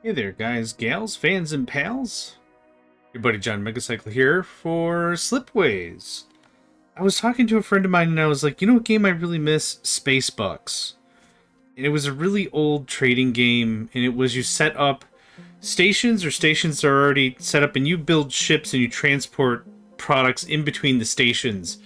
Hey there, guys, gals, fans, and pals. Your buddy JohnMegacycle here for Slipways. I was talking to a friend of mine and I was like, you know what game I really miss? Space Bucks. And it was a really old trading game, and it was you set up stations or stations that are already set up, and you build ships and you transport products in between the stations.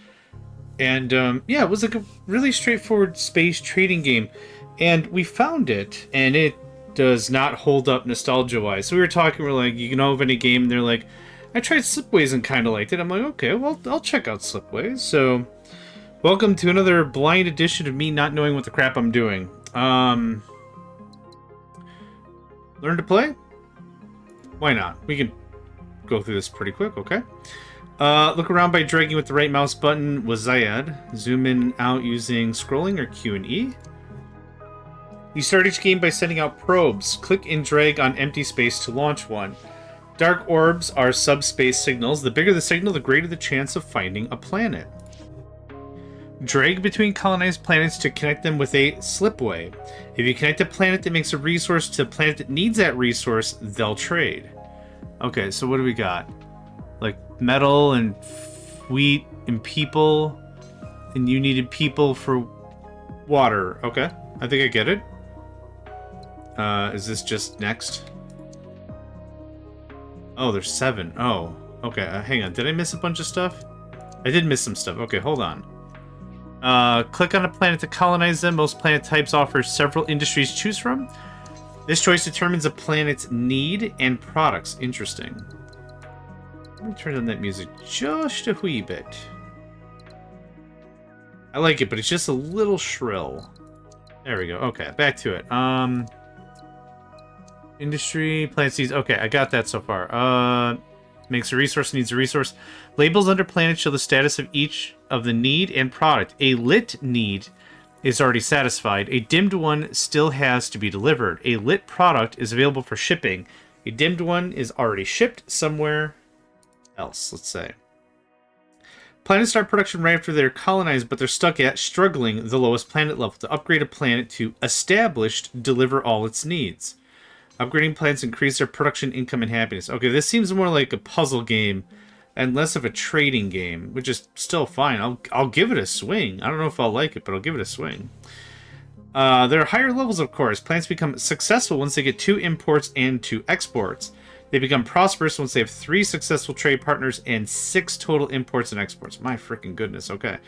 And yeah, it was like a really straightforward space trading game. And we found it, and it does not hold up nostalgia-wise. So we were talking, we're like, you know of any game? And they're like, I tried Slipways and kind of liked it. I'm like, okay, well, I'll check out Slipways. So, welcome to another blind edition of me not knowing what the crap I'm doing. Learn to play? Why not? We can go through this pretty quick, okay? Look around by dragging with the right mouse button was Zayad. Zoom in out using scrolling or Q and E. You start each game by sending out probes. Click and drag on empty space to launch one. Dark orbs are subspace signals. The bigger the signal, the greater the chance of finding a planet. Drag between colonized planets to connect them with a slipway. If you connect a planet that makes a resource to a planet that needs that resource, they'll trade. Okay, so what do we got? Like metal and wheat and people, and you needed people for water. Okay, I think I get it. Is this just next? Oh, there's 7. Oh, okay. Hang on. Did I miss a bunch of stuff? I did miss some stuff. Okay, hold on. Click on a planet to colonize them. Most planet types offer several industries to choose from. This choice determines a planet's need and products. Interesting. Let me turn on that music just a wee bit. I like it, but it's just a little shrill. There we go. Okay, back to it. Industry, plant seeds. Okay, I got that so far. Makes a resource, needs a resource. Labels under planet show the status of each of the need and product. A lit need is already satisfied. A dimmed one still has to be delivered. A lit product is available for shipping. A dimmed one is already shipped somewhere else, let's say. Planets start production right after they're colonized, but they're stuck at struggling the lowest planet level. To upgrade a planet to established, deliver all its needs. Upgrading planets increase their production, income, and happiness. Okay, this seems more like a puzzle game and less of a trading game, which is still fine. I'll give it a swing. I don't know if I'll like it, but I'll give it a swing. There are higher levels, of course. Planets become successful once they get 2 imports and 2 exports. They become prosperous once they have 3 successful trade partners and 6 total imports and exports. My freaking goodness, okay.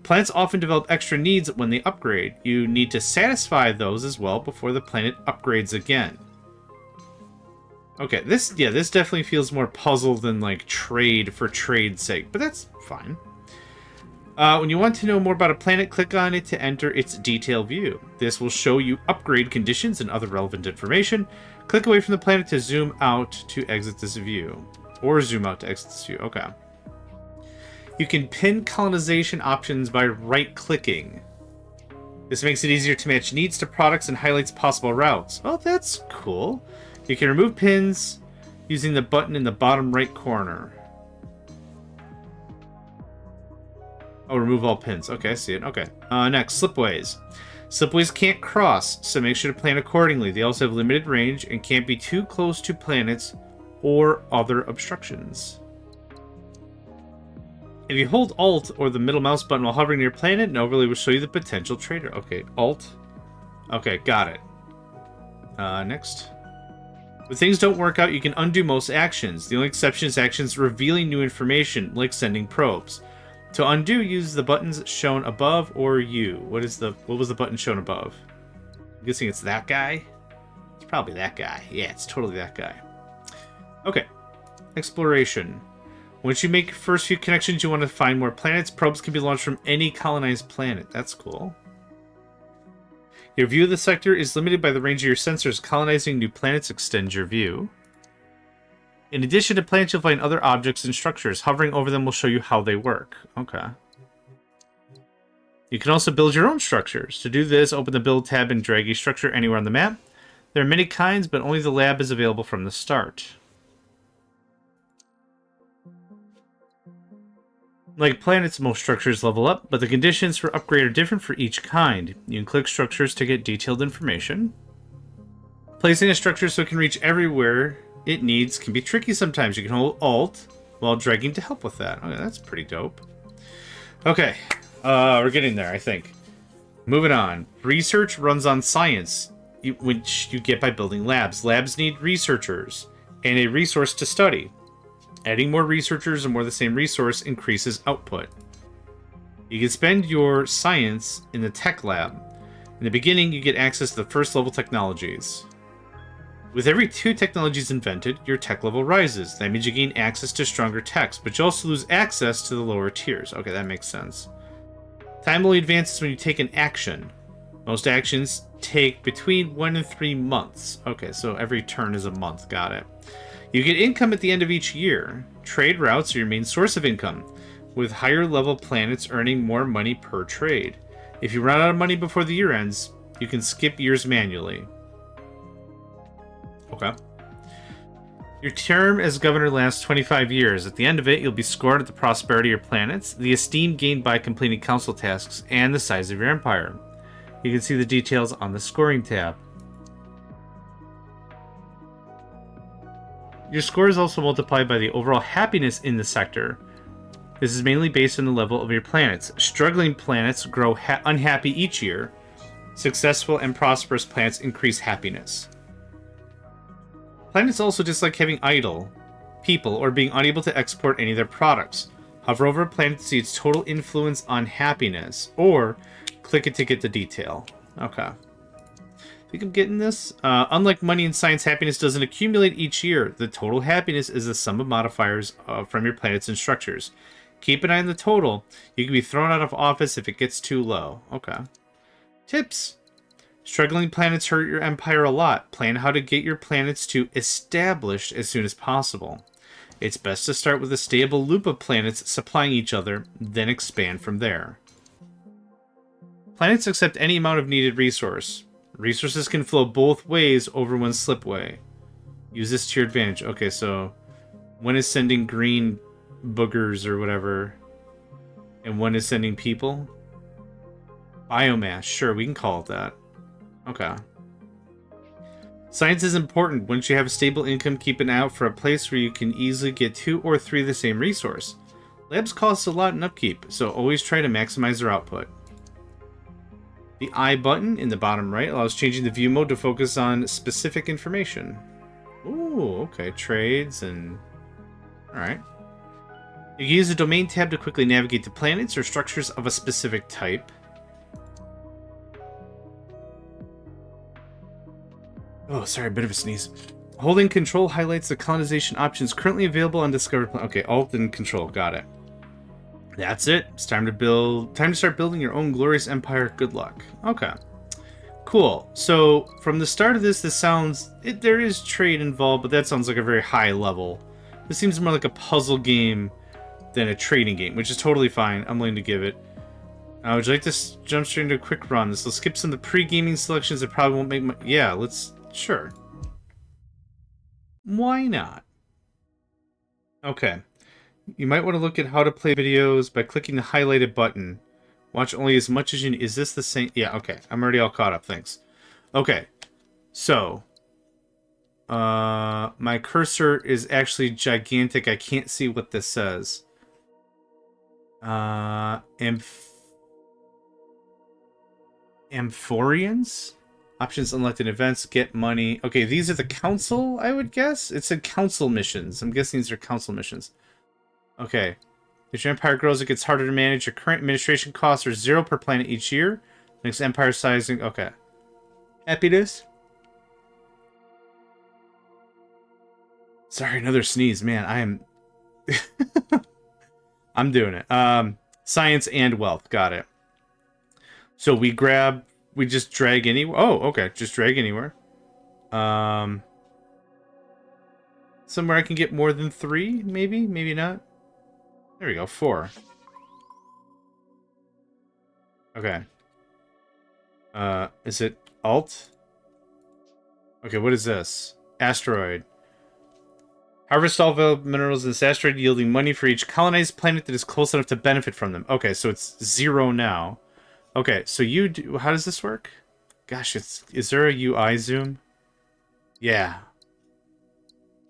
Planets often develop extra needs when they upgrade. You need to satisfy those as well before the planet upgrades again. Okay, this definitely feels more puzzle than like trade for trade's sake, but that's fine. When you want to know more about a planet, click on it to enter its detail view. This will show you upgrade conditions and other relevant information. Click away from the planet to zoom out to exit this view. Or zoom out to exit this view, okay. You can pin colonization options by right-clicking. This makes it easier to match needs to products and highlights possible routes. Oh, that's cool. You can remove pins using the button in the bottom right corner. Oh, remove all pins. Okay, I see it. Okay. Next, slipways. Slipways can't cross, so make sure to plan accordingly. They also have limited range and can't be too close to planets or other obstructions. If you hold Alt or the middle mouse button while hovering near a planet, an overlay will show you the potential trader. Okay, Alt. Okay, got it. Next. When things don't work out, you can undo most actions. The only exception is actions revealing new information, like sending probes. To undo, use the buttons shown above or U. What was the button shown above? I'm guessing it's that guy? It's probably that guy. Yeah, it's totally that guy. Okay. Exploration. Once you make your first few connections, you want to find more planets. Probes can be launched from any colonized planet. That's cool. Your view of the sector is limited by the range of your sensors. Colonizing new planets extends your view. In addition to planets, you'll find other objects and structures. Hovering over them will show you how they work. Okay. You can also build your own structures. To do this, open the Build tab and drag a structure anywhere on the map. There are many kinds, but only the lab is available from the start. Like planets, most structures level up, but the conditions for upgrade are different for each kind. You can click structures to get detailed information. Placing a structure so it can reach everywhere it needs can be tricky sometimes. You can hold Alt while dragging to help with that. Okay, that's pretty dope. Okay, we're getting there, I think. Moving on. Research runs on science, which you get by building labs. Labs need researchers and a resource to study. Adding more researchers or more of the same resource increases output. You can spend your science in the tech lab. In the beginning, you get access to the first level technologies. With every 2 technologies invented, your tech level rises. That means you gain access to stronger techs, but you also lose access to the lower tiers. Okay, that makes sense. Time only advances when you take an action. Most actions take between 1 and 3 months. Okay, so every turn is a month. Got it. You get income at the end of each year. Trade routes are your main source of income, with higher level planets earning more money per trade. If you run out of money before the year ends, you can skip years manually. Okay. Your term as governor lasts 25 years. At the end of it, you'll be scored at the prosperity of your planets, the esteem gained by completing council tasks, and the size of your empire. You can see the details on the scoring tab. Your score is also multiplied by the overall happiness in the sector. This is mainly based on the level of your planets. Struggling planets grow unhappy each year. Successful and prosperous planets increase happiness. Planets also dislike having idle people or being unable to export any of their products. Hover over a planet to see its total influence on happiness, or click it to get the detail. Okay. Think I'm getting this? Unlike money in science, happiness doesn't accumulate each year. The total happiness is the sum of modifiers from your planets and structures. Keep an eye on the total. You can be thrown out of office if it gets too low. Okay. Tips. Struggling planets hurt your empire a lot. Plan how to get your planets to established as soon as possible. It's best to start with a stable loop of planets supplying each other, then expand from there. Planets accept any amount of needed resource. Resources can flow both ways over one slipway. Use this to your advantage. Okay, so one is sending green boogers or whatever, and one is sending people. Biomass, sure, we can call it that. Okay. Science is important. Once you have a stable income, keep an eye out for a place where you can easily get 2 or 3 of the same resource. Labs cost a lot in upkeep, so always try to maximize their output. The I button in the bottom right allows changing the view mode to focus on specific information. Ooh, okay. Trades and... Alright. You can use the domain tab to quickly navigate to planets or structures of a specific type. Oh, sorry, a bit of a sneeze. Holding control highlights the colonization options currently available on Discovered Planet. Okay, Alt and Control, got it. That's it. It's time to start building your own glorious empire. Good luck. Okay. Cool. So, from the start of this sounds... there is trade involved, but that sounds like a very high level. This seems more like a puzzle game than a trading game, which is totally fine. I'm willing to give it. Would you like to jump straight into a quick run? This will skip some of the pre-gaming selections that probably won't make my... Yeah, let's... Sure. Why not? Okay. You might want to look at how to play videos by clicking the highlighted button. Watch only as much as you need. Is this the same? Yeah, okay. I'm already all caught up. Thanks. Okay. So. My cursor is actually gigantic. I can't see what this says. Amphorians? Options unlocked in events, get money. Okay, these are the council, I would guess? It said council missions. I'm guessing these are council missions. Okay. As your empire grows, it gets harder to manage. Your current administration costs are 0 per planet each year. Makes empire sizing... Okay. Happiness? Sorry, another sneeze. Man, I am... I'm doing it. Science and wealth. Got it. So we grab... We just drag anywhere. Oh, okay. Just drag anywhere. Somewhere I can get more than 3, maybe? Maybe not. There we go. 4. Okay. Is it Alt? Okay, what is this? Asteroid. Harvest all available minerals in this asteroid, yielding money for each colonized planet that is close enough to benefit from them. Okay, so it's 0 now. Okay, so you do... How does this work? Gosh, is there a UI zoom? Yeah.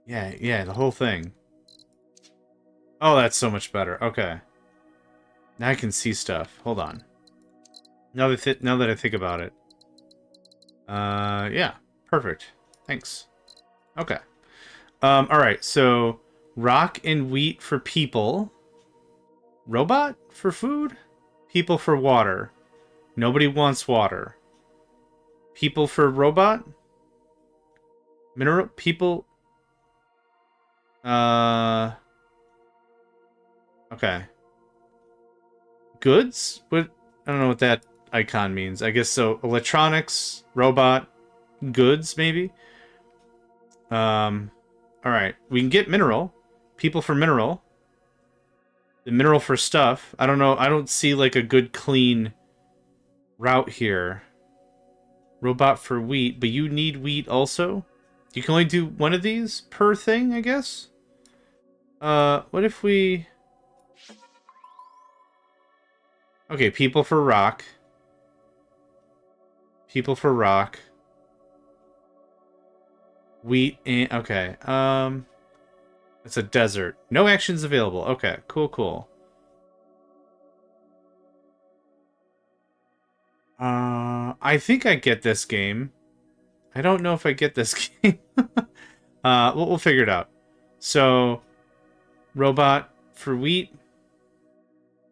Yeah, the whole thing. Oh, that's so much better. Okay. Now I can see stuff. Hold on. Now that I think about it. Yeah. Perfect. Thanks. Okay. All right. So rock and wheat for people. Robot for food? People for water. Nobody wants water. People for robot? Mineral people okay. Goods? What I don't know what that icon means. I guess so electronics, robot, goods maybe. All right. We can get mineral. People for mineral. The mineral for stuff. I don't know. I don't see like a good clean route here. Robot for wheat, but you need wheat also? You can only do one of these per thing, I guess? What if we... Okay, people for rock. People for rock. Wheat and... Okay, it's a desert. No actions available. Okay, cool. I think I get this game. I don't know if I get this game. We'll figure it out. So, robot for wheat.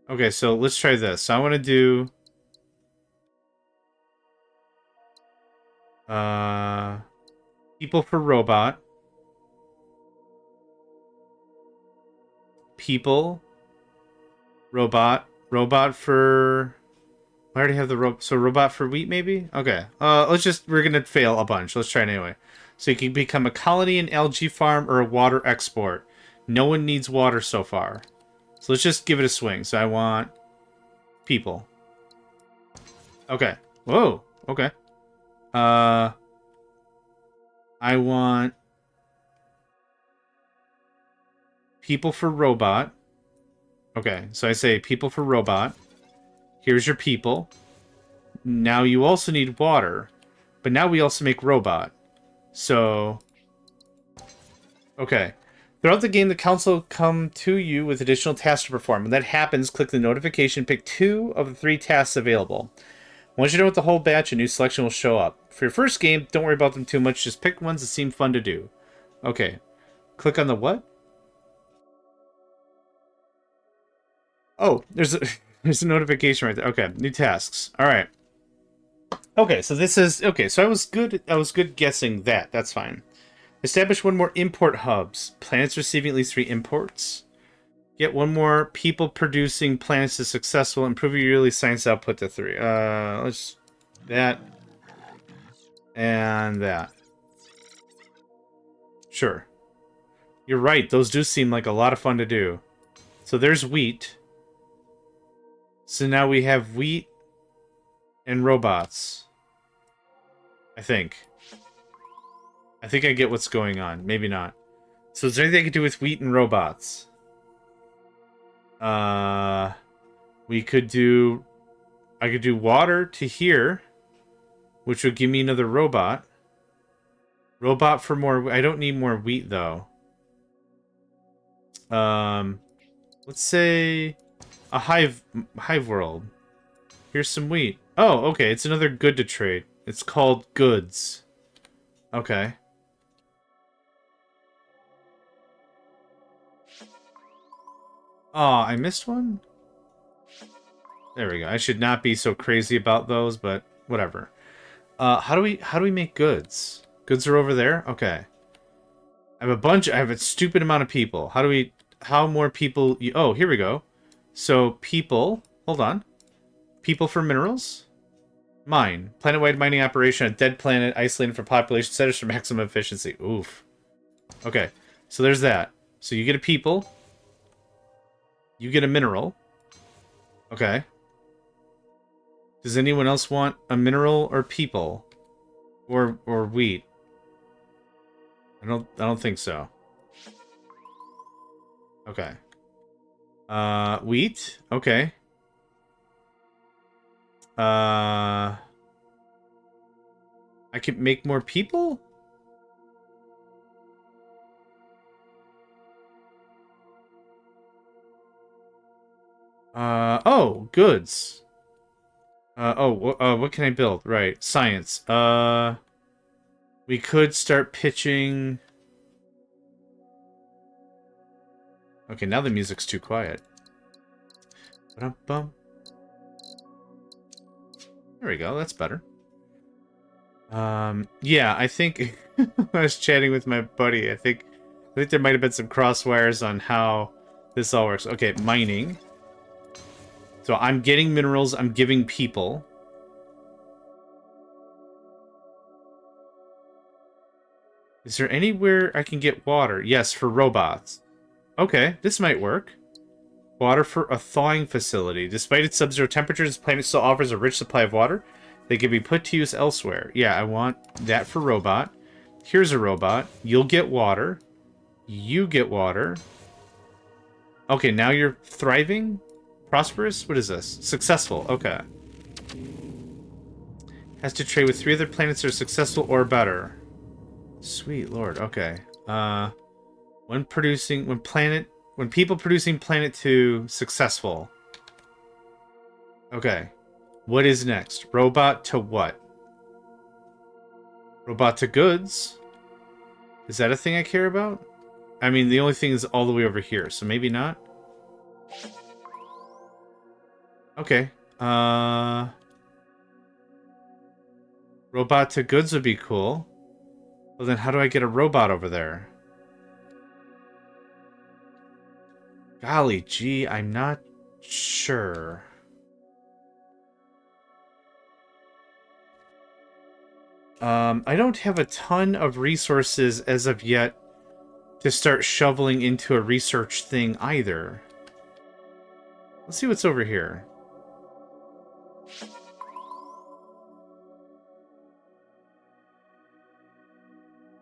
Okay, so let's try this. So I want to do... people for robot. People. Robot. Robot for... I already have the so robot for wheat, maybe? Okay. We're gonna fail a bunch. Let's try it anyway. So you can become a colony, an algae farm, or a water export. No one needs water so far. So let's just give it a swing. So I want people. Okay. Whoa. Okay. I want people for robot. Okay. So I say people for robot. Here's your people. Now you also need water. But now we also make robot. So... Okay. Throughout the game, the council will come to you with additional tasks to perform. When that happens, click the notification, pick 2 of the 3 tasks available. Once you're done with the whole batch, a new selection will show up. For your first game, don't worry about them too much. Just pick ones that seem fun to do. Okay. Click on the what? Oh, there's a there's a notification right there. Okay, new tasks. All right. Okay, so this is okay. So I was good guessing that. That's fine. Establish 1 more import hubs. Planets receiving at least 3 imports. Get 1 more people producing planets is successful. Improve your yearly science output to 3. Let's that and that. Sure. You're right. Those do seem like a lot of fun to do. So there's wheat. So now we have wheat and robots. I think I get what's going on. Maybe not. So is there anything I could do with wheat and robots? We could do... I could do water to here, which would give me another robot. Robot for more... I don't need more wheat, though. Let's say a hive world. Here's some wheat. Oh, okay. It's another good to trade. It's called goods. Okay. Oh, I missed one? There we go. I should not be so crazy about those, but whatever. How do we make goods? Goods are over there? Okay. I have a stupid amount of people. How more people... Oh, here we go. So, people... Hold on. People for minerals? Mine. Planet-wide mining operation. A dead planet isolated from population centers for maximum efficiency. Oof. Okay. So there's that. So you get a people. You get a mineral. Okay. Does anyone else want a mineral or people? Or wheat? I don't think so. Okay. Wheat? Okay. I could make more people? Oh, goods. What can I build? Right, science. We could start pitching... Okay, now the music's too quiet. Ba-dum-bum. There we go, that's better. Yeah, I think... I was chatting with my buddy, I think there might have been some crosswires on how this all works. Okay, mining. So I'm getting minerals, I'm giving people. Is there anywhere I can get water? Yes, for robots. Okay, this might work. Water for a thawing facility. Despite its sub-zero temperatures, the planet still offers a rich supply of water that can be put to use elsewhere. Yeah, I want that for robot. Here's a robot. You'll get water. You get water. Okay, now you're thriving? Prosperous? What is this? Successful. Okay. Has to trade with 3 other planets that are successful or better. Sweet lord. Okay. When people producing planet 2 successful. Okay. What is next? Robot to what? Robot to goods? Is that a thing I care about? I mean, the only thing is all the way over here, so maybe not. Okay. Robot to goods would be cool. Well, then how do I get a robot over there? Golly gee, I'm not sure. I don't have a ton of resources as of yet to start shoveling into a research thing either. Let's see what's over here.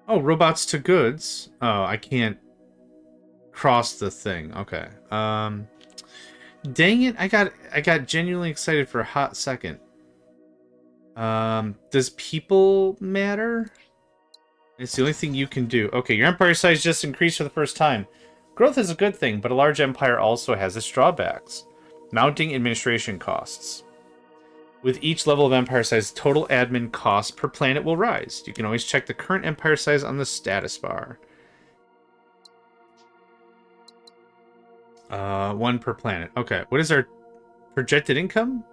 Oh, robots to goods. Oh, I can't cross the thing. Okay. Dang it, I got genuinely excited for a hot second. Does people matter? It's the only thing you can do. Okay, your empire size just increased for the first time. Growth is a good thing, but a large empire also has its drawbacks. Mounting administration costs. With each level of empire size, total admin costs per planet will rise. You can always check the current empire size on the status bar. 1 per planet. Okay, what is our projected income?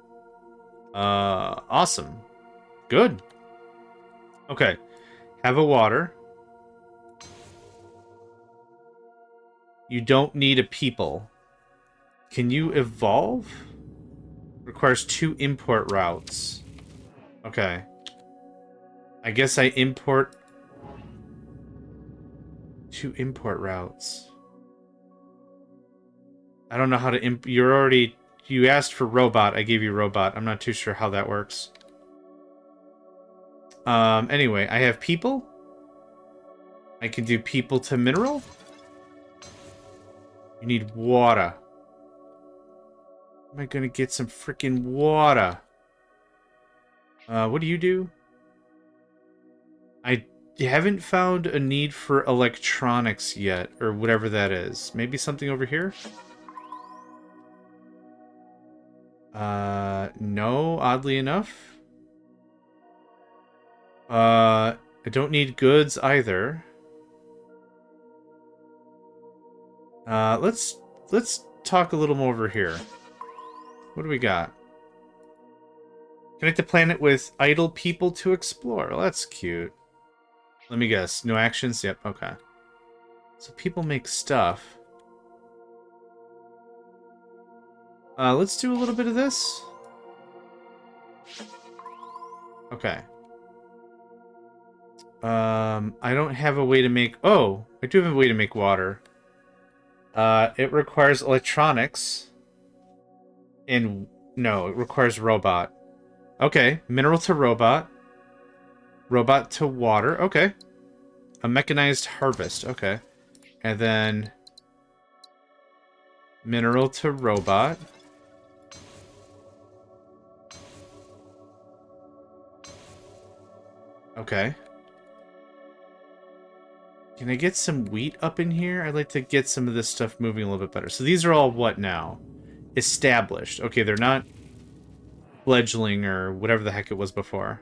Awesome. Good. Okay. Have a water. You don't need a people. Can you evolve? Requires 2 import routes. Okay. I guess I import 2 import routes. I don't know how to you asked for robot, I gave you robot. I'm not too sure how that works. Anyway, I have people. I can do people to mineral. You need water. Am I gonna get some freaking water? What do you do? I haven't found a need for electronics yet, or whatever that is. Maybe something over here? No, oddly enough. I don't need goods either. Let's talk a little more over here. What do we got? Connect the planet with idle people to explore. Well, that's cute. Let me guess. No actions? Yep, okay. So people make stuff. Let's do a little bit of this. Okay. I don't have a way to make... Oh, I do have a way to make water. It requires electronics. And... No, it requires robot. Okay, mineral to robot. Robot to water. Okay. A mechanized harvest. Okay. And then... Mineral to robot. Okay. Can I get some wheat up in here? I'd like to get some of this stuff moving a little bit better. So these are all what now? established. Okay, they're not fledgling or whatever the heck it was before.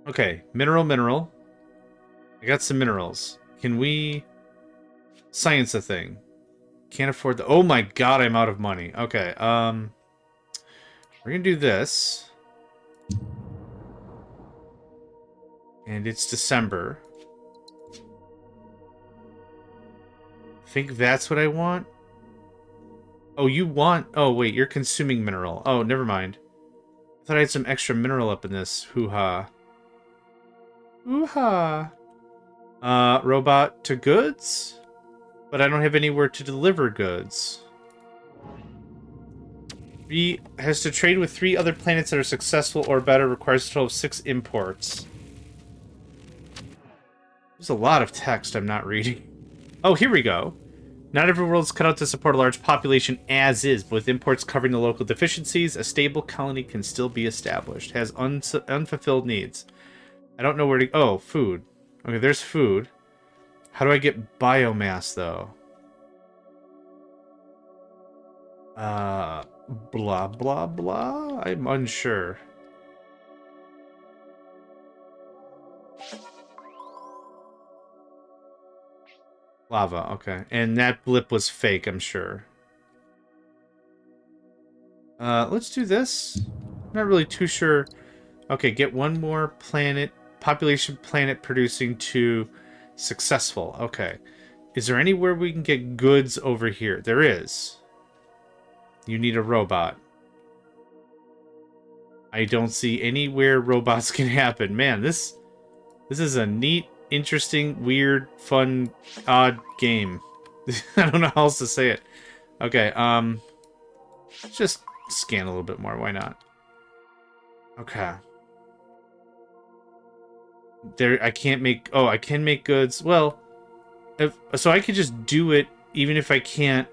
Okay, mineral. I got some minerals. Can we science a thing? Can't afford the... Oh my god, I'm out of money. Okay, we're gonna do this. And it's December. I think that's what I want. Oh, you want... Oh, wait, you're consuming mineral. Oh, never mind. I thought I had some extra mineral up in this. Hoo-ha. Hoo-ha. Robot to goods? But I don't have anywhere to deliver goods. Has to trade with 3 other planets that are successful or better. Requires a total of 6 imports. There's a lot of text I'm not reading. Oh, here we go. Not every world is cut out to support a large population as is, but with imports covering the local deficiencies, a stable colony can still be established. Has unfulfilled needs. I don't know where to... Oh, food. Okay, there's food. How do I get biomass, though? Blah, blah, blah? I'm unsure. Lava, okay. And that blip was fake, I'm sure. Let's do this. Not really too sure. Okay, get one more planet, population planet producing to successful. Okay. Is there anywhere we can get goods over here? There is. You need a robot. I don't see anywhere robots can happen. Man, this is a neat, interesting, weird, fun, odd game. I don't know how else to say it. Okay, let's just scan a little bit more. Why not? Okay. There, I can't make... Oh, I can make goods. Well, so I could just do it even if I can't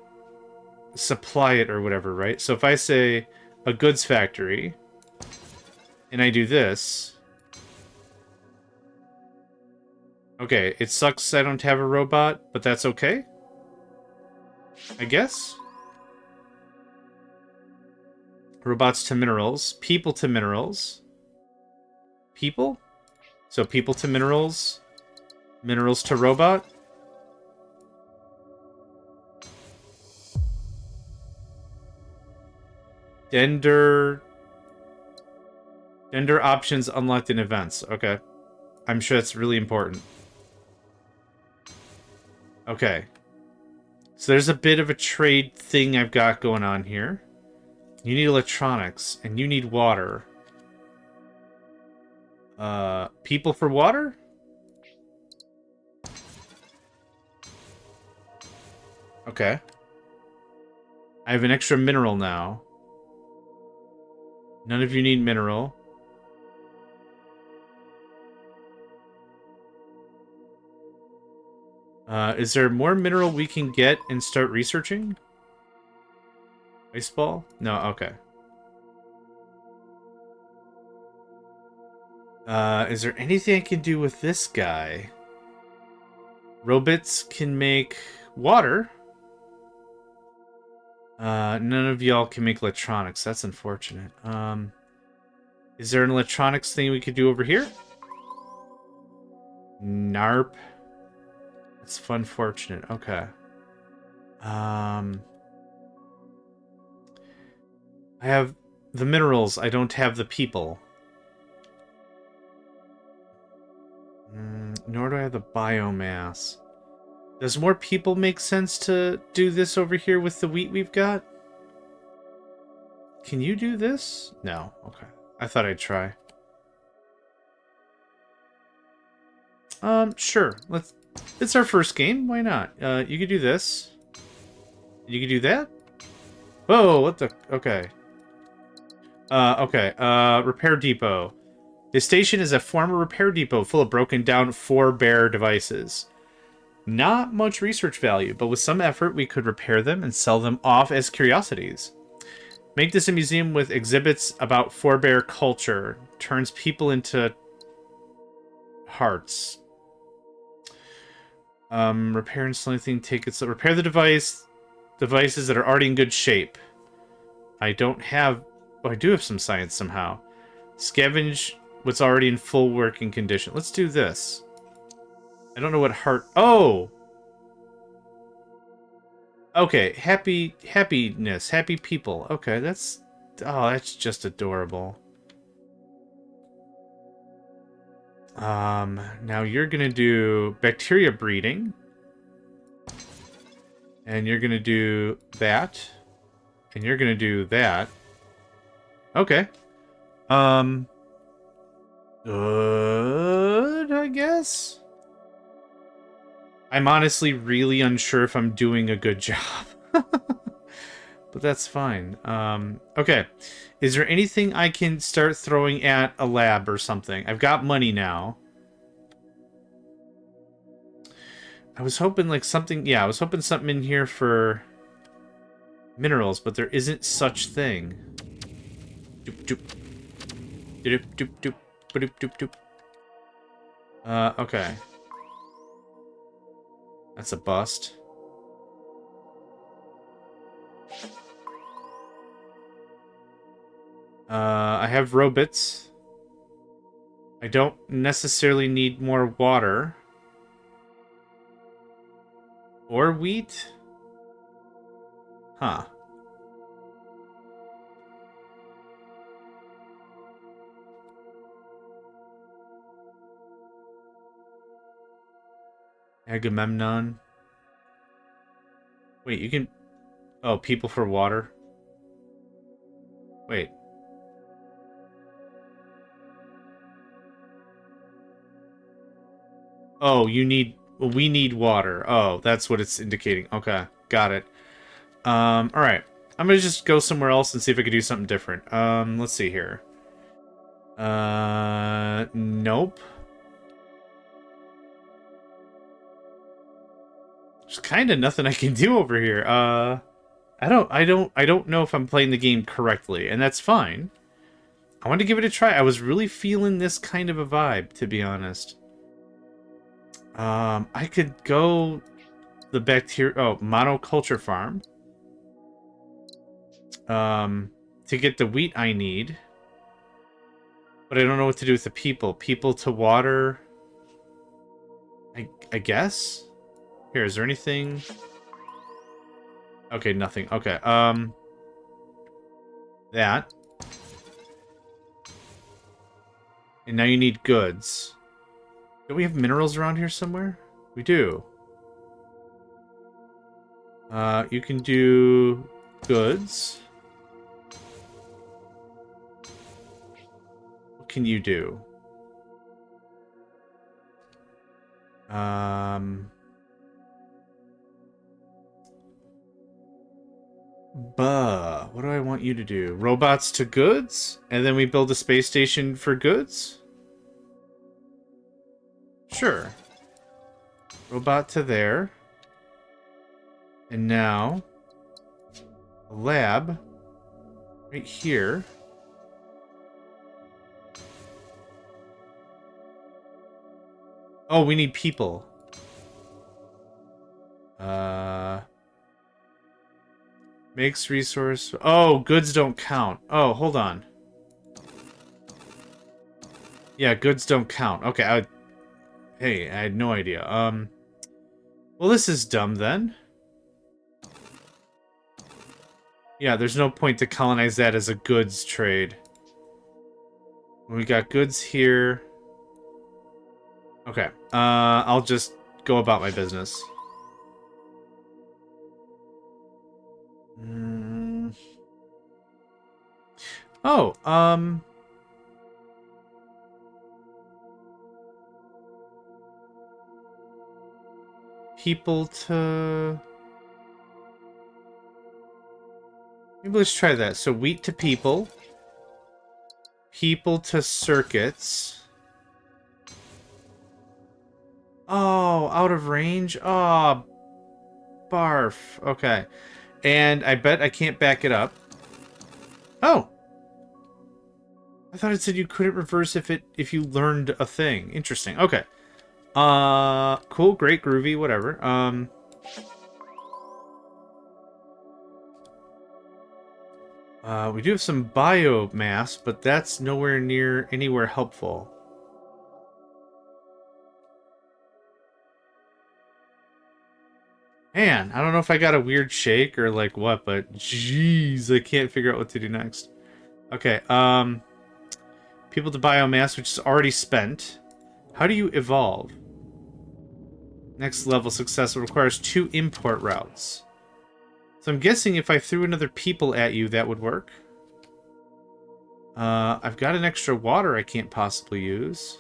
supply it or whatever, right? So if I say a goods factory, and I do this... Okay, it sucks I don't have a robot, but that's okay? I guess? Robots to minerals. People to minerals. People? So people to minerals. Minerals to robot. Gender options unlocked in events. Okay. I'm sure that's really important. Okay. So there's a bit of a trade thing I've got going on here. You need electronics, and you need water. People for water? Okay. I have an extra mineral now. None of you need mineral. Is there more mineral we can get and start researching? Ice ball? No, okay. Is there anything I can do with this guy? Robots can make water. None of y'all can make electronics. That's unfortunate. Is there an electronics thing we could do over here? Narp. That's unfortunate. Okay. I have the minerals. I don't have the people. Nor do I have the biomass. Does more people make sense to do this over here with the wheat we've got? Can you do this? No. Okay. I thought I'd try. Sure. It's our first game. Why not? You could do this. You could do that? Whoa, what the... Okay. Okay. Repair depot. This station is a former repair depot full of broken down 4-bear devices. Not much research value, but with some effort we could repair them and sell them off as curiosities. Make this a museum with exhibits about 4-bear culture. Turns people into hearts. Repair and sell anything, take it. So repair the device. devices that are already in good shape. I don't have... Oh, I do have some science somehow. Scavenge what's already in full working condition. Let's do this. I don't know what heart... Oh! Okay, happiness, happy people. Okay, that's... Oh, that's just adorable. Now you're gonna do bacteria breeding. And you're gonna do that. And you're gonna do that. Okay. Good, I guess? I'm honestly really unsure if I'm doing a good job. But that's fine. Okay. Is there anything I can start throwing at a lab or something? I've got money now. I was hoping like something... Yeah, I was hoping something in here for minerals, but there isn't such thing. Doop, doop. Doop, doop, doop. Doop, doop, doop. Okay. That's a bust. I have robots. I don't necessarily need more water. Or wheat? Huh. Agamemnon. Wait, you can... Oh, people for water? Wait. Oh, you need... Well, we need water. Oh, that's what it's indicating. Okay, got it. Alright. I'm gonna just go somewhere else and see if I can do something different. Let's see here. Nope. There's kind of nothing I can do over here. I don't know if I'm playing the game correctly, and that's fine. I wanted to give it a try. I was really feeling this kind of a vibe, to be honest. I could go the monoculture farm. To get the wheat I need. But I don't know what to do with the people. People to water. I guess? Here, is there anything? Okay, nothing. Okay, that. And now you need goods. Do we have minerals around here somewhere? We do. You can do goods. What can you do? What do I want you to do? Robots to goods? And then we build a space station for goods? Sure. Robot to there. And now... a lab. Right here. Oh, we need people. Makes resource... Oh, goods don't count. Oh, hold on. Yeah, goods don't count. Okay, Hey, I had no idea. Well, this is dumb, then. Yeah, there's no point to colonize that as a goods trade. We got goods here. Okay, I'll just go about my business. Oh, people to... Maybe let's try that. So wheat to people. People to circuits. Oh, out of range? Oh, barf. Okay. And I bet I can't back it up. Oh. I thought it said you couldn't reverse if you learned a thing. Interesting. Okay. Cool, great, groovy, whatever. We do have some biomass, but that's nowhere near anywhere helpful. Man, I don't know if I got a weird shake or like what, but jeez, I can't figure out what to do next. Okay, people to biomass, which is already spent. How do you evolve? Next level success requires 2 import routes. So I'm guessing if I threw another people at you, that would work. I've got an extra water I can't possibly use.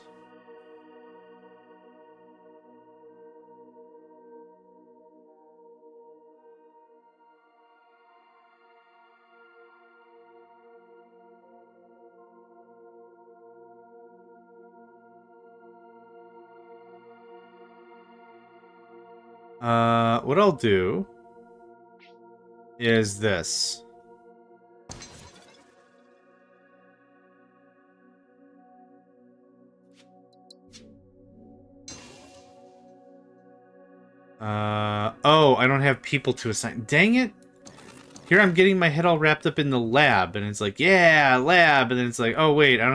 What I'll do is this. Oh, I don't have people to assign. Dang it. Here I'm getting my head all wrapped up in the lab, and it's like, yeah, lab, and then it's like, oh wait, I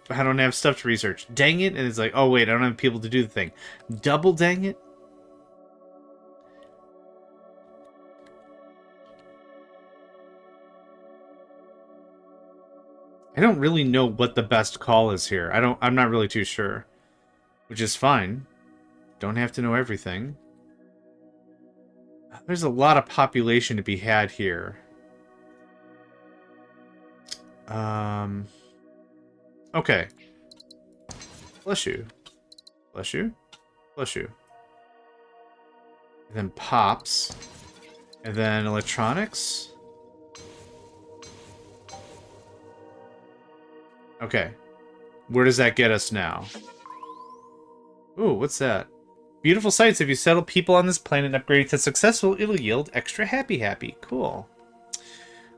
don't have stuff to research. Dang it, and it's like, oh wait, I don't have people to do the thing. Double dang it. I don't really know what the best call is here. I'm not really too sure. Which is fine. Don't have to know everything. There's a lot of population to be had here. Okay. Bless you. Bless you. Bless you. And then pops. And then electronics. Okay. Where does that get us now? Ooh, what's that? Beautiful sights. If you settle people on this planet and upgrade to successful, it'll yield extra happy. Cool.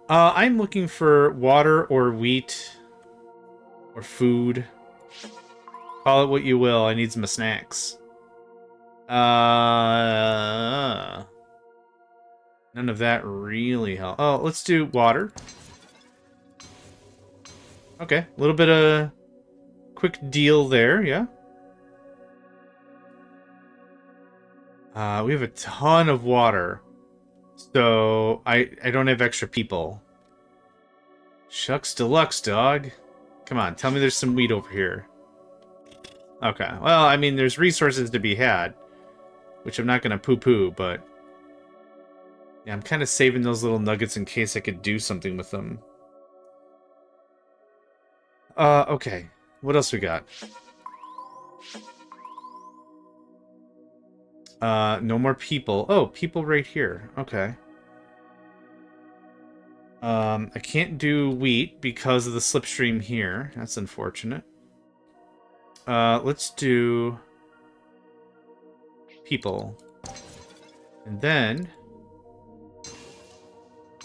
I'm looking for water or wheat or food. Call it what you will. I need some snacks. None of that really helps. Oh, let's do water. Okay, a little bit of quick deal there, yeah. We have a ton of water. So, I don't have extra people. Shucks deluxe, dog. Come on, tell me there's some wheat over here. Okay, well, I mean, there's resources to be had. Which I'm not going to poo-poo, but... yeah, I'm kind of saving those little nuggets in case I could do something with them. Okay. What else we got? No more people. Oh, people right here. Okay. I can't do wheat because of the slipstream here. That's unfortunate. Let's do people. And then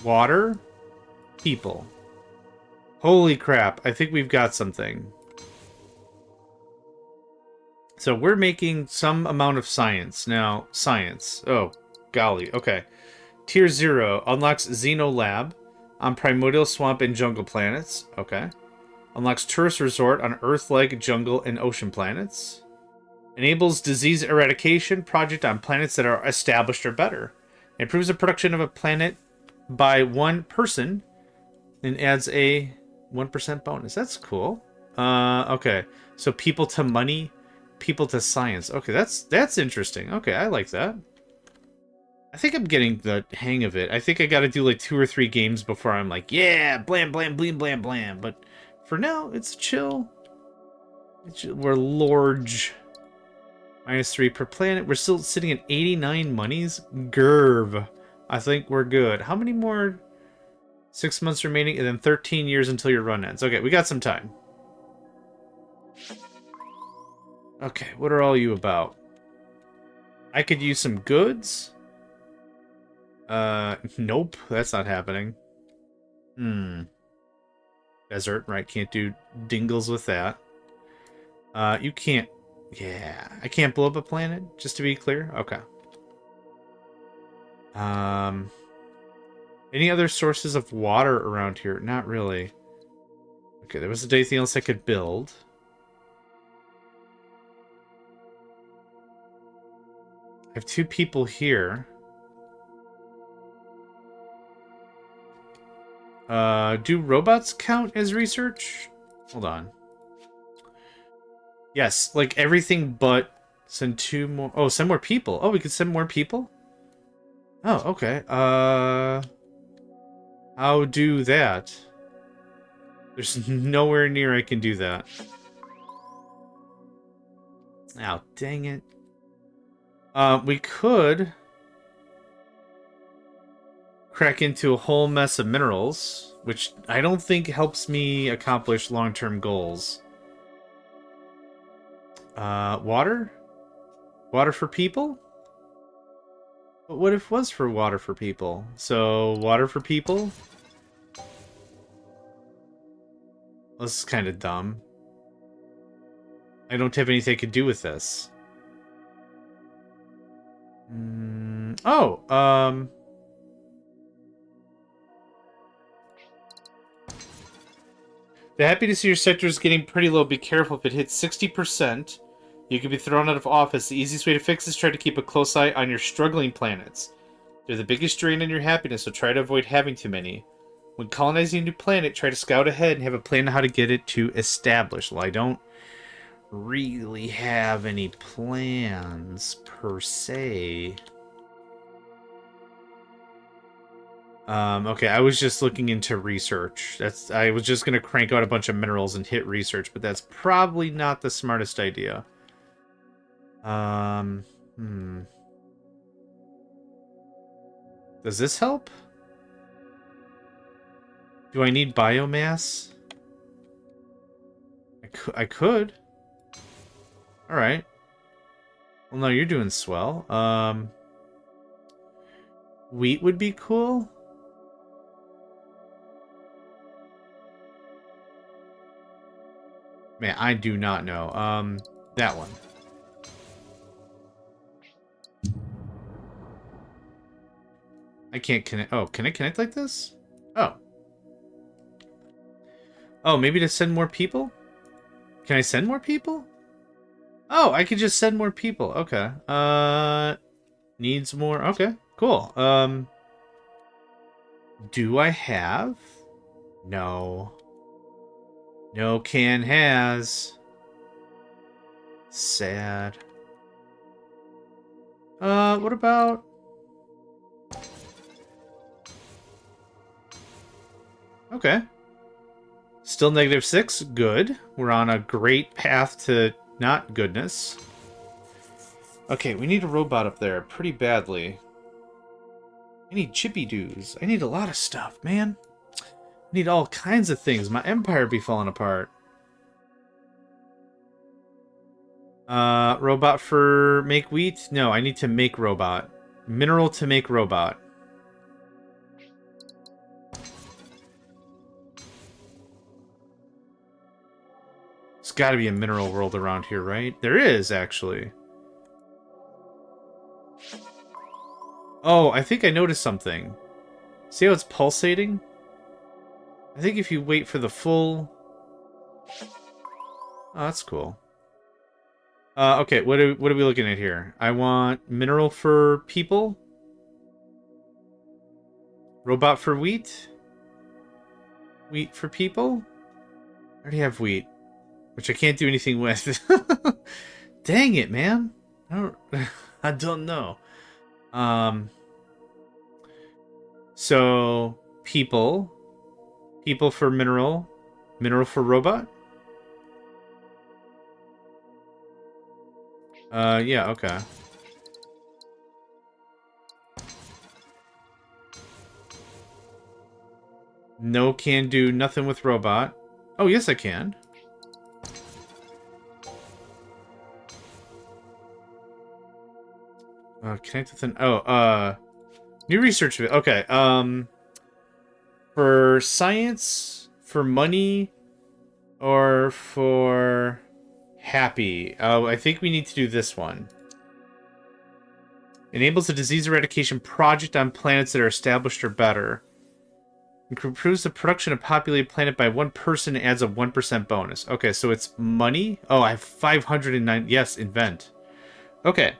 water, people. Holy crap, I think we've got something. So we're making some amount of science. Now, science. Oh, golly. Okay. Tier 0 unlocks Xeno Lab on Primordial Swamp and Jungle planets. Okay. Unlocks Tourist Resort on Earth-like, Jungle, and Ocean planets. Enables disease eradication project on planets that are established or better. Improves the production of a planet by 1 person and adds a 1% bonus. That's cool. Okay. So people to money, people to science. Okay, that's interesting. Okay, I like that. I think I'm getting the hang of it. I think I gotta do like 2 or 3 games before I'm like, yeah, blam, blam, blam, blam, blam. But for now, it's chill. We're large. -3 per planet. We're still sitting at 89 monies. Gerv. I think we're good. How many more? 6 months remaining, and then 13 years until your run ends. Okay, we got some time. Okay, what are all you about? I could use some goods. Nope, that's not happening. Desert, right? Can't do dingles with that. You can't... yeah, I can't blow up a planet, just to be clear? Okay. Yeah, Any other sources of water around here? Not really. Okay, there wasn't anything else I could build. I have 2 people here. Do robots count as research? Hold on. Yes, like everything but send 2 more. Oh, send more people. Oh, we could send more people? Oh, okay. How do that? There's nowhere near I can do that. Oh, dang it. We could crack into a whole mess of minerals, which I don't think helps me accomplish long-term goals. Water? Water for people? But what if it was for water for people? So, water for people? This is kind of dumb. I don't have anything I could do with this. The happiness in your sector is getting pretty low. Be careful. If it hits 60%, you could be thrown out of office. The easiest way to fix this is try to keep a close eye on your struggling planets. They're the biggest drain on your happiness, so try to avoid having too many. When colonizing a new planet, try to scout ahead and have a plan on how to get it to establish. Well, I don't really have any plans, per se. Okay, I was just looking into research. I was just gonna crank out a bunch of minerals and hit research, but that's probably not the smartest idea. Does this help? Do I need biomass? I could. Alright. Well, no, you're doing swell. Wheat would be cool. Man, I do not know. That one. I can't connect. Oh, can I connect like this? Oh. Oh, maybe to send more people? Can I send more people? Oh, I could just send more people. Okay. Needs more. Okay, cool. Do I have? No. No can has. Sad. What about... Okay. Still -6. Good. We're on a great path to not goodness. Okay, we need a robot up there pretty badly. I need chippy doos. I need a lot of stuff, man. I need all kinds of things. My empire be falling apart. Robot for make wheat? No, I need to make robot. Mineral to make robot. There's got to be a mineral world around here, right? There is, actually. Oh, I think I noticed something. See how it's pulsating? I think if you wait for the full... Oh, that's cool. Okay, what are we looking at here? I want mineral for people. Robot for wheat. Wheat for people. I already have wheat, which I can't do anything with. Dang it, man. I don't know. So people for mineral for robot. Yeah, okay. No can do nothing with robot. Oh, yes I can. Connect with an... Oh, new research... Okay, for science, for money, or for happy? Oh, I think we need to do this one. Enables a disease eradication project on planets that are established or better. Improves the production of populated planet by 1 person and adds a 1% bonus. Okay, so it's money? Oh, I have 509. Yes, invent. Okay.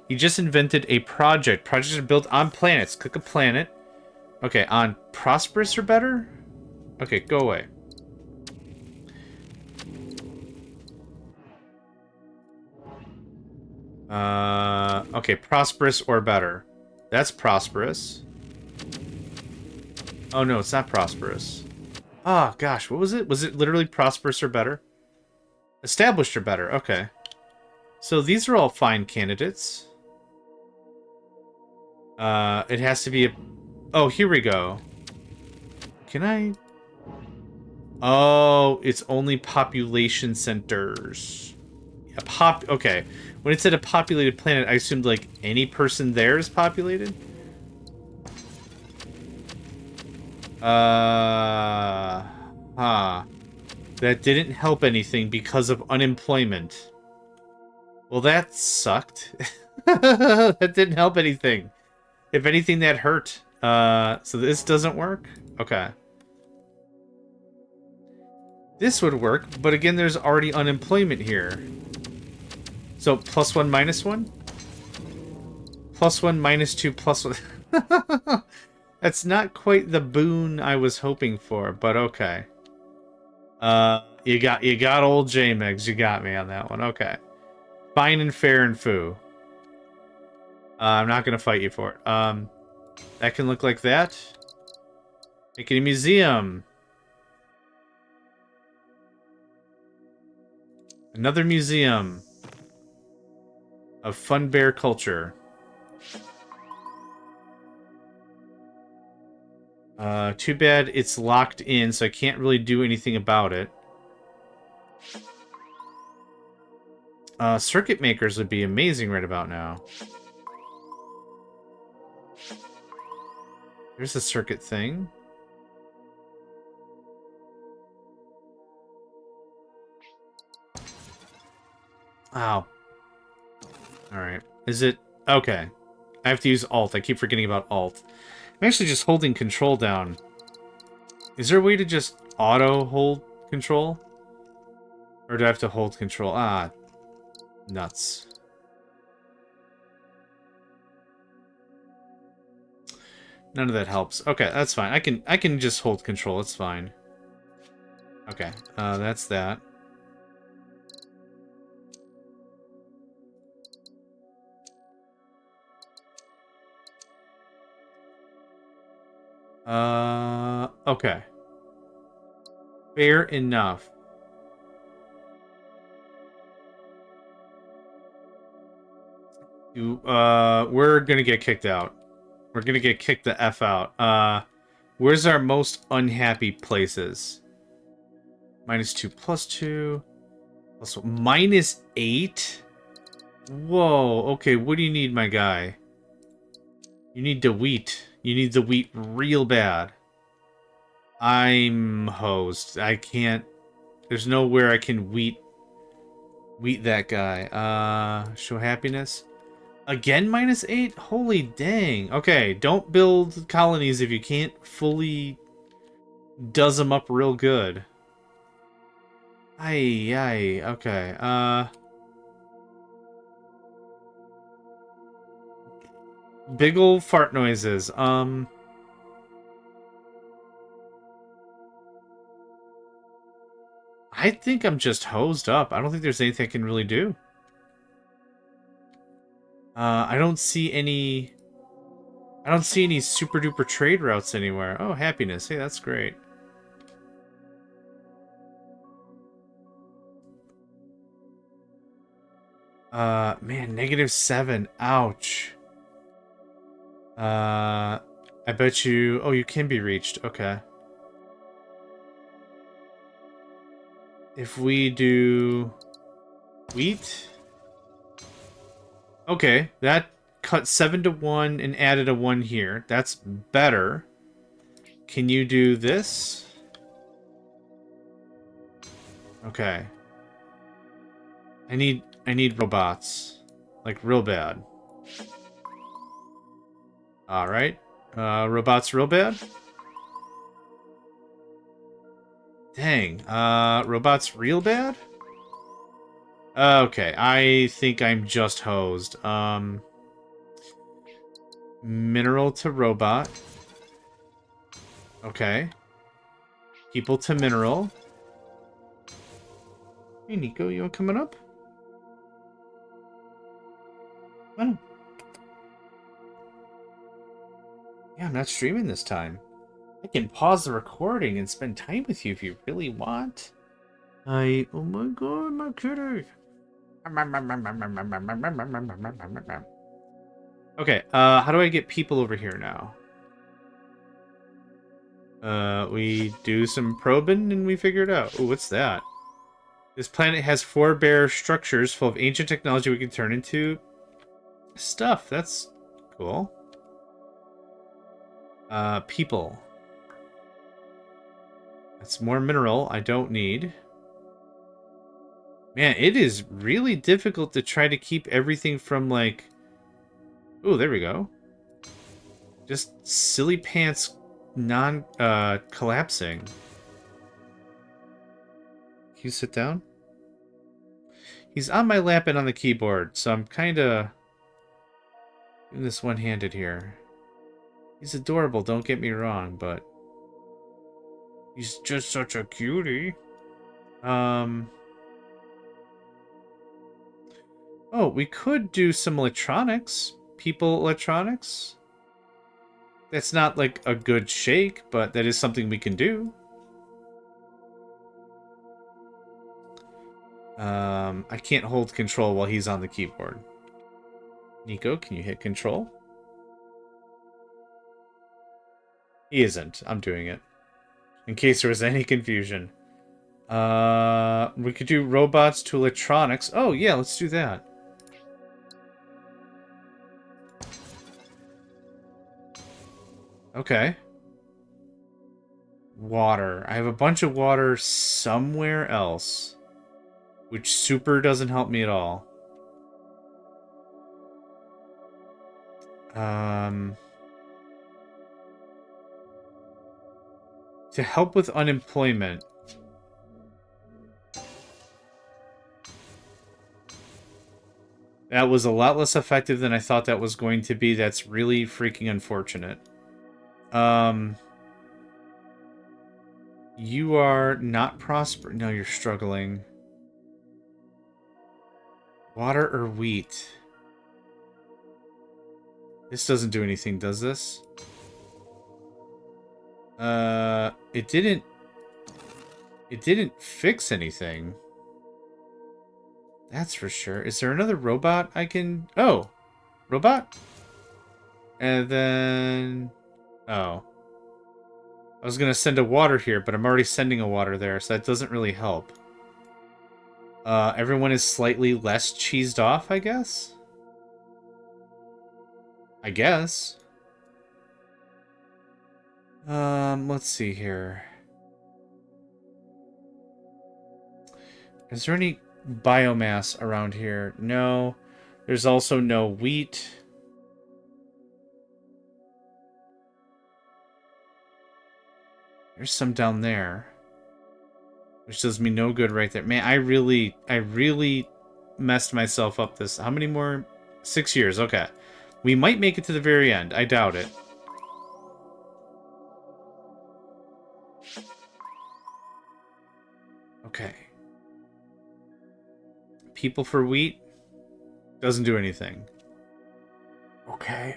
You just invented a project. Projects are built on planets. Click a planet. Okay, on prosperous or better? Okay, go away. Okay, prosperous or better. That's prosperous. Oh no, it's not prosperous. Oh gosh, what was it? Was it literally prosperous or better? Established or better, okay. So these are all fine candidates. It has to be a... Oh, here we go. Can I... Oh, it's only population centers. Okay. When it said a populated planet, I assumed, like, any person there is populated? Huh. That didn't help anything because of unemployment. Well, that sucked. That didn't help anything. If anything, that hurt. So this doesn't work? Okay. This would work, but again, there's already unemployment here. So, +1, -1? +1, -2, +1... That's not quite the boon I was hoping for, but okay. You got old JMegs. You got me on that one. Okay. Fine and fair and foo. I'm not gonna fight you for it. That can look like that. Make it a museum. Another museum of fun bear culture. Too bad it's locked in, so I can't really do anything about it. Circuit makers would be amazing right about now. There's a circuit thing. Ow. Alright. Is it... Okay. I have to use Alt. I keep forgetting about Alt. I'm actually just holding Control down. Is there a way to just auto-hold Control? Or do I have to hold Control? Ah. Nuts. None of that helps. Okay, that's fine. I can just hold Control. It's fine. Okay. That's that. Okay. Fair enough. We're gonna get kicked out. We're gonna get kicked the F out. Where's our most unhappy places? -2, +2, +1, -8? Whoa, okay, what do you need, my guy? You need the wheat. You need the wheat real bad. I'm hosed. I can't... There's nowhere I can wheat that guy. Show happiness. Again, -8? Holy dang. Okay, don't build colonies if you can't fully does them up real good. Aye, okay. Big ol' fart noises. I think I'm just hosed up. I don't think there's anything I can really do. I don't see any super duper trade routes anywhere. Oh, happiness. Hey, that's great. Man, -7. Ouch. I bet you... Oh, you can be reached. Okay. If we do... wheat... Okay, that cut 7 to 1 and added a 1 here. That's better. Can you do this? Okay. I need robots. Like, real bad. Alright. Robots real bad? Dang. Robots real bad? Okay, I think I'm just hosed. Mineral to robot. Okay. People to mineral. Hey, Nico, you coming up? Come on. Yeah, I'm not streaming this time. I can pause the recording and spend time with you if you really want. Oh my god, my kitty. Okay, how do I get people over here now? We do some probing and we figure it out. Oh, what's that? This planet has 4 bare structures full of ancient technology we can turn into stuff. That's cool. People. That's more mineral I don't need. Man, it is really difficult to try to keep everything from, like... Oh, there we go. Just silly pants collapsing. Can you sit down? He's on my lap and on the keyboard, so I'm kind of doing this one-handed here. He's adorable, don't get me wrong, but... He's just such a cutie. Oh, we could do some electronics. People electronics. That's not like a good shake, but that is something we can do. I can't hold control while he's on the keyboard. Nico, can you hit control? He isn't. I'm doing it. In case there was any confusion. We could do robots to electronics. Oh, yeah, let's do that. Okay. Water. I have a bunch of water somewhere else. Which super doesn't help me at all. To help with unemployment. That was a lot less effective than I thought that was going to be. That's really freaking unfortunate. You are not prosper. No, you're struggling. Water or wheat? This doesn't do anything, does this? It didn't... It didn't fix anything. That's for sure. Is there another robot I can... Oh! Robot? And then... Oh. I was gonna send a water here, but I'm already sending a water there, so that doesn't really help. Everyone is slightly less cheesed off, I guess? I guess. Let's see here. Is there any biomass around here? No. There's also no wheat. There's some down there. Which does me no good right there. Man, I really messed myself up this. How many more? 6 years, okay. We might make it to the very end. I doubt it. Okay. People for wheat? Doesn't do anything. Okay,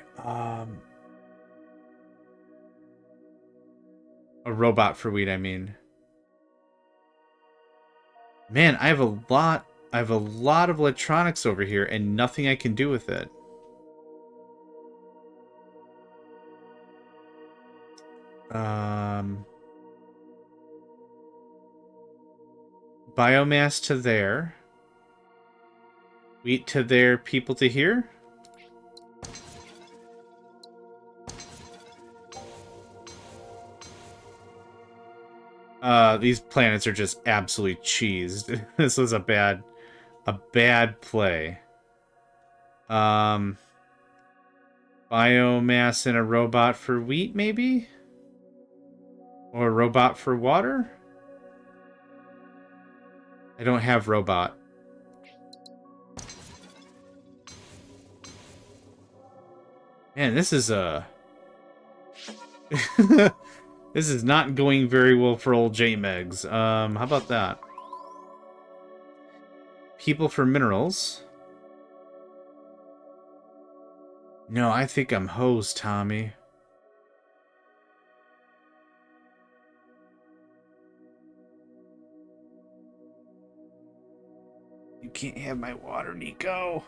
a robot for wheat, I mean. Man, I have a lot of electronics over here and nothing I can do with it. Biomass to there. Wheat to there, people to here. These planets are just absolutely cheesed. This was a bad play. Biomass and a robot for wheat, maybe? Or a robot for water? I don't have robot. Man, this is this is not going very well for old JMegs. How about that? People for minerals. No, I think I'm hosed, Tommy. You can't have my water, Nico.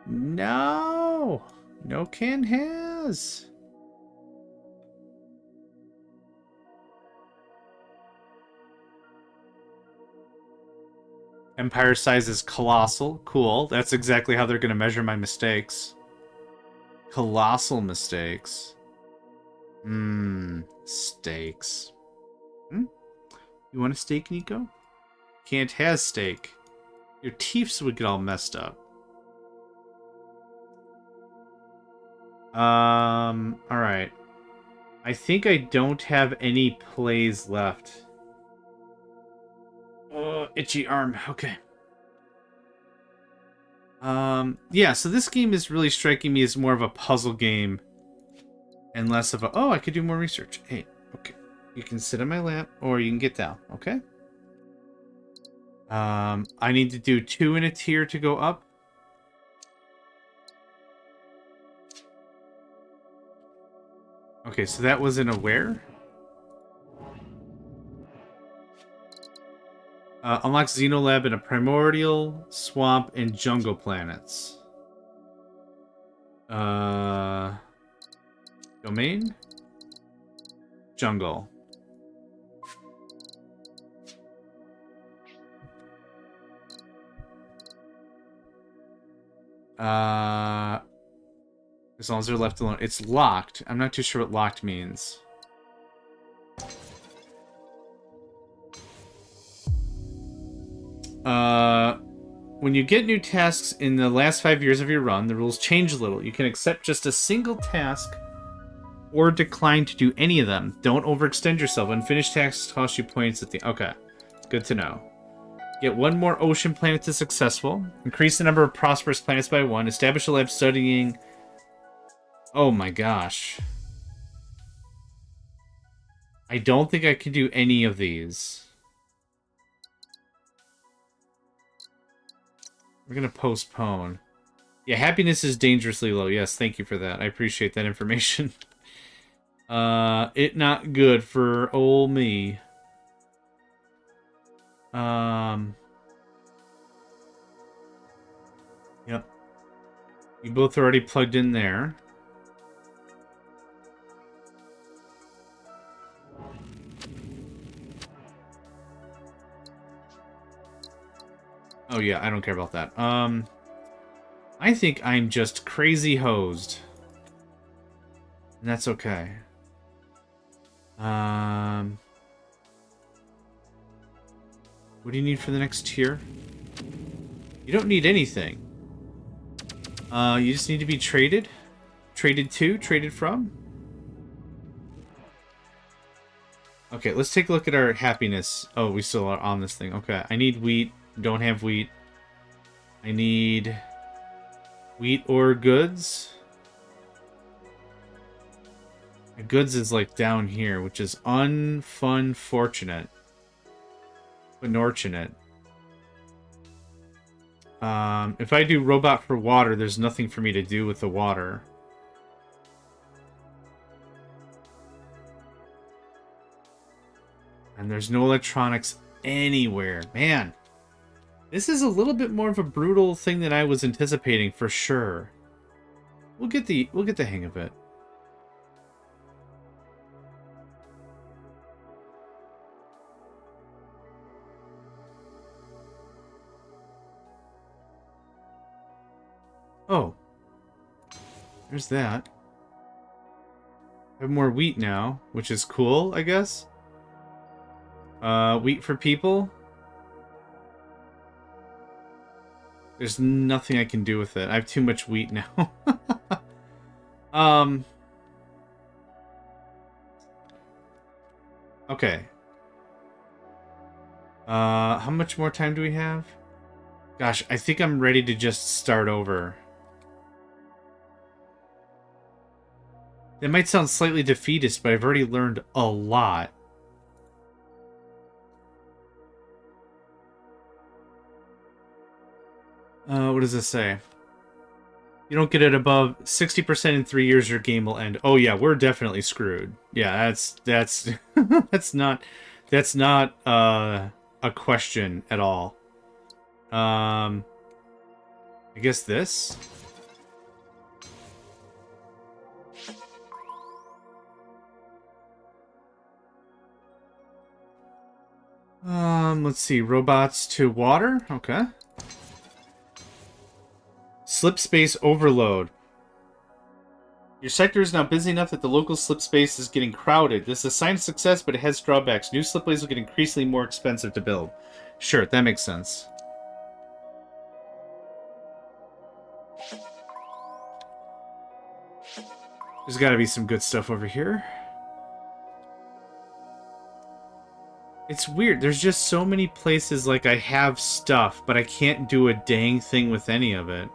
No! No can has. Empire size is colossal. Cool. That's exactly how they're going to measure my mistakes. Colossal mistakes. Steaks. You want a steak, Nico? Can't have steak. Your teeth would get all messed up. Alright. I think I don't have any plays left. Oh, itchy arm. Okay. Yeah, so this game is really striking me as more of a puzzle game and less of a, oh, I could do more research. Hey, okay. You can sit on my lap or you can get down, okay? I need to do 2 in a tier to go up. Okay, so that was in a where? Unlocks Xenolab in a primordial, swamp, and jungle planets. Domain? Jungle. As long as they're left alone. It's locked. I'm not too sure what locked means. When you get new tasks in the last 5 years of your run, the rules change a little. You can accept just a single task or decline to do any of them. Don't overextend yourself. Unfinished tasks cost you points at the... Okay. Good to know. Get 1 more ocean planet to successful. Increase the number of prosperous planets by 1. Establish a lab studying... Oh my gosh. I don't think I can do any of these. We're gonna postpone. Yeah, happiness is dangerously low. Yes, thank you for that. I appreciate that information. It not good for old me. Yep. You both already plugged in there. Oh yeah, I don't care about that. I think I'm just crazy hosed. And that's okay. What do you need for the next tier? You don't need anything. You just need to be traded. Traded to, traded from. Okay, let's take a look at our happiness. Oh, we still are on this thing. Okay, I need wheat. Don't have wheat. I need wheat or goods. Goods is like down here, which is unfun fortunate. Fortunate. If I do robot for water, there's nothing for me to do with the water. And there's no electronics anywhere. Man, this is a little bit more of a brutal thing than I was anticipating for sure. We'll get the hang of it. Oh. There's that. I have more wheat now, which is cool, I guess. Wheat for people. There's nothing I can do with it. I have too much wheat now. Okay. How much more time do we have? Gosh, I think I'm ready to just start over. That might sound slightly defeatist, but I've already learned a lot. What does this say? You don't get it above 60% in 3 years, your game will end. Oh yeah, we're definitely screwed. Yeah, that's that's not a question at all. I guess this. Let's see. Robots to water. Okay. Slip space overload. Your sector is now busy enough that the local slip space is getting crowded. This is a sign of success, but it has drawbacks. New slipways will get increasingly more expensive to build. Sure, that makes sense. There's got to be some good stuff over here. It's weird. There's just so many places like I have stuff, but I can't do a dang thing with any of it.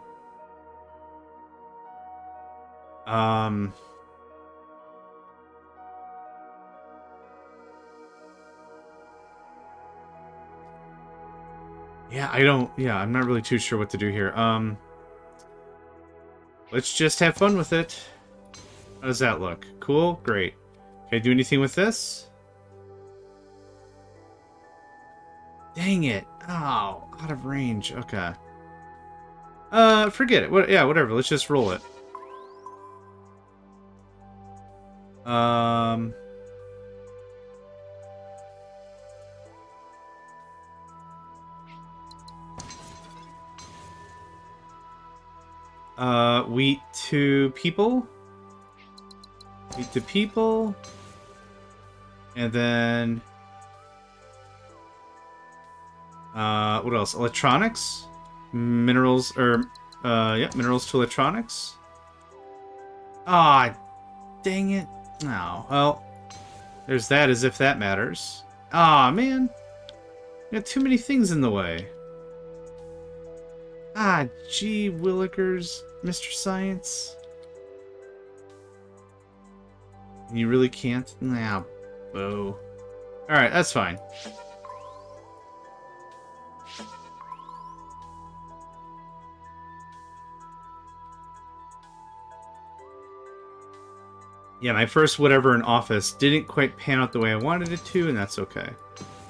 Yeah, I'm not really too sure what to do here. Let's just have fun with it. How does that look? Cool? Great. Can I do anything with this? Dang it. Oh, out of range. Okay. Forget it. Yeah, whatever. Let's just roll it. Wheat to people. Wheat to people. And then... what else? Electronics? Minerals, or... yeah, minerals to electronics. Ah, dang it. No, well... There's that, as if that matters. Ah, man. You got too many things in the way. Ah, gee willikers, Mr. Science. You really can't? Nah, boo. Alright, that's fine. Yeah, my first whatever in office didn't quite pan out the way I wanted it to, and that's okay.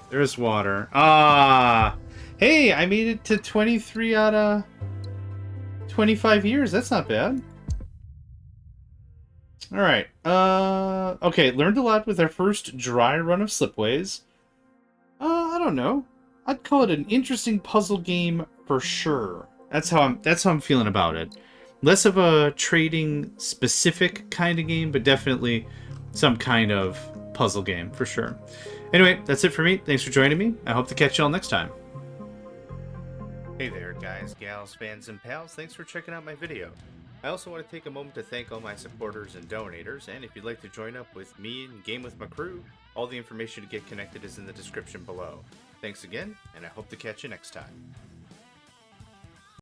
There's water. Ah! Hey, I made it to 23 out of 25 years. That's not bad. Alright. Okay, learned a lot with our first dry run of Slipways. I don't know. I'd call it an interesting puzzle game for sure. That's how I'm feeling about it. Less of a trading specific kind of game, but definitely some kind of puzzle game for sure. Anyway, that's it for me. Thanks for joining me. I hope to catch y'all next time. Hey there, guys, gals, fans, and pals. Thanks for checking out my video. I also want to take a moment to thank all my supporters and donators, and if you'd like to join up with me and game with my crew, all the information to get connected is in the description below. Thanks again, and I hope to catch you next time.